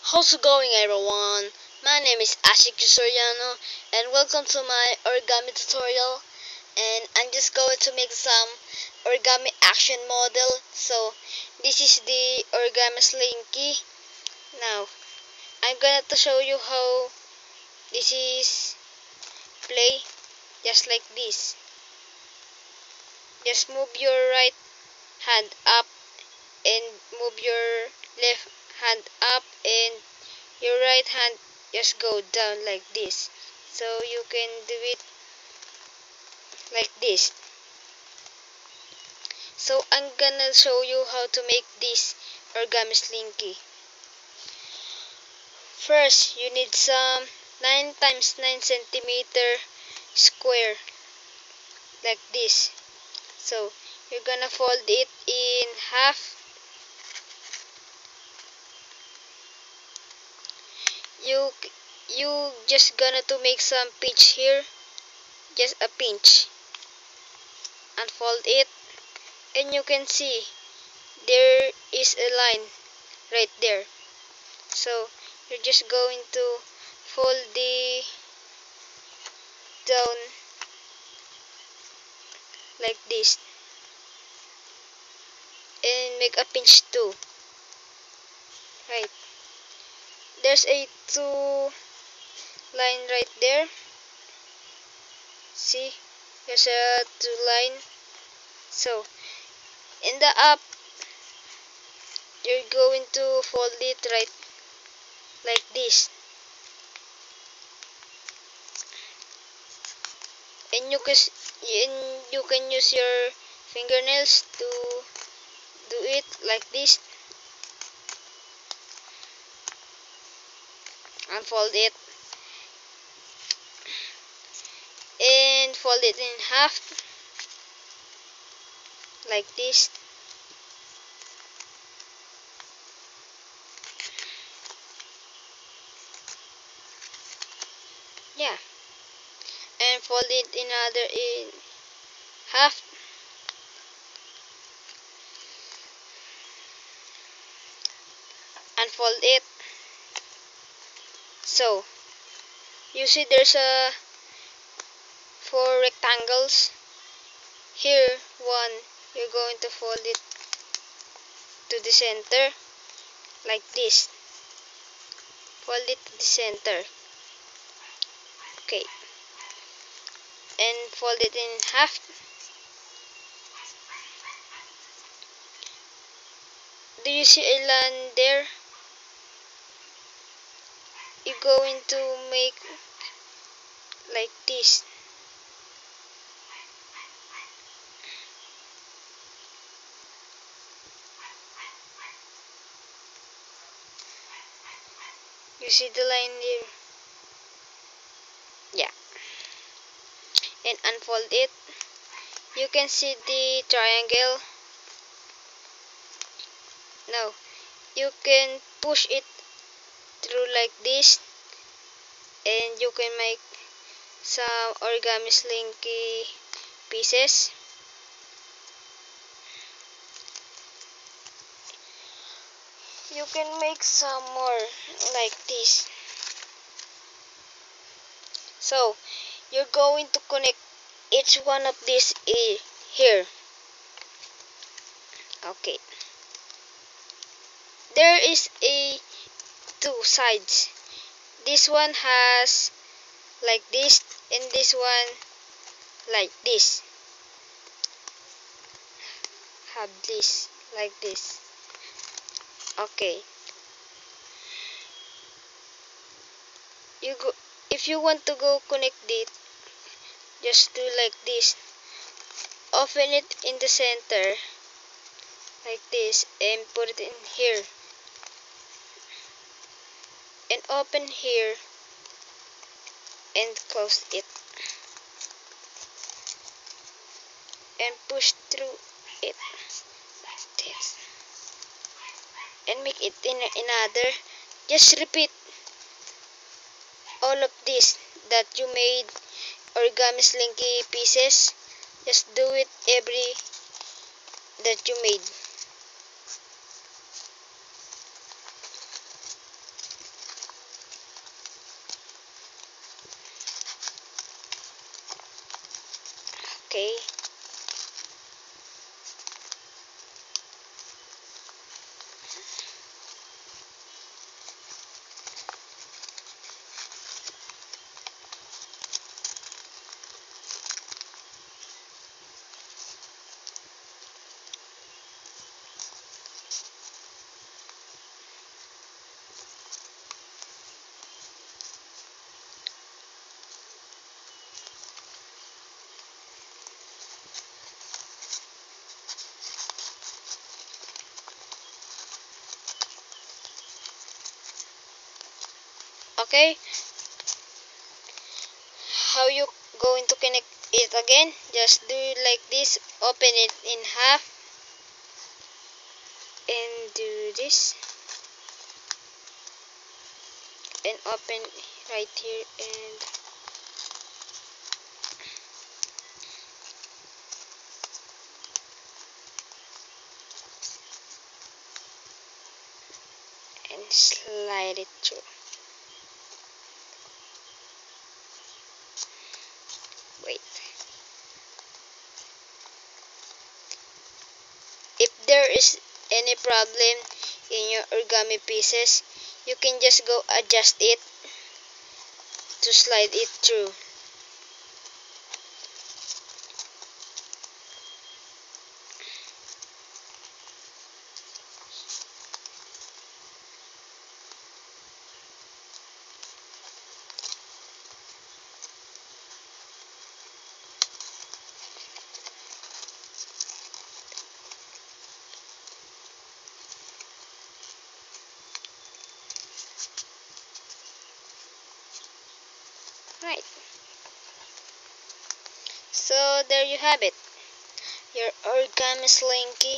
How's it going, everyone? My name is Ashik Soriano and welcome to my origami tutorial. And I'm just going to make some origami action model. So this is the origami slinky. Now I'm gonna to show you how this is play, just like this. Just move your right hand up and move your left hand up, and your right hand just go down like this. So you can do it like this. So I'm gonna show you how to make this origami slinky. First, you need some 9 times 9 centimeter square like this. So you're gonna fold it in half. You you just gonna to make some pinch here, just a pinch. Unfold it, and you can see there is a line right there. So you're just going to fold the down like this and make a pinch too. Right, there's a two line right there. See, there's a two line. So in the up, you're going to fold it right like this, and you can use your fingernails to do it like this. Unfold it and fold it in half like this. Yeah, and fold it another in half. Unfold it. So you see there's a four rectangles here. One, you're going to fold it to the center like this. Fold it to the center. Okay, and fold it in half. Do you see a line there? You're going to make like this. You see the line there? Yeah. And unfold it. You can see the triangle. Now you can push it through like this, and you can make some origami slinky pieces. You can make some more like this. So you're going to connect each one of these here. Okay, there is a two sides. This one has like this, and this one like this. Have this like this. Okay, you go if you want to go connect it, just do like this. Open it in the center like this and put it in here, and open here and close it and push through it like this and make it in another. Just repeat all of this that you made origami slinky pieces. Just do it every that you made. Okay. Okay. How you going to connect it again? Just do it like this. Open it in half and do this, and open right here and slide it through. Wait. If there is any problem in your origami pieces, you can just go adjust it to slide it through. Right. So there you have it. Your origami slinky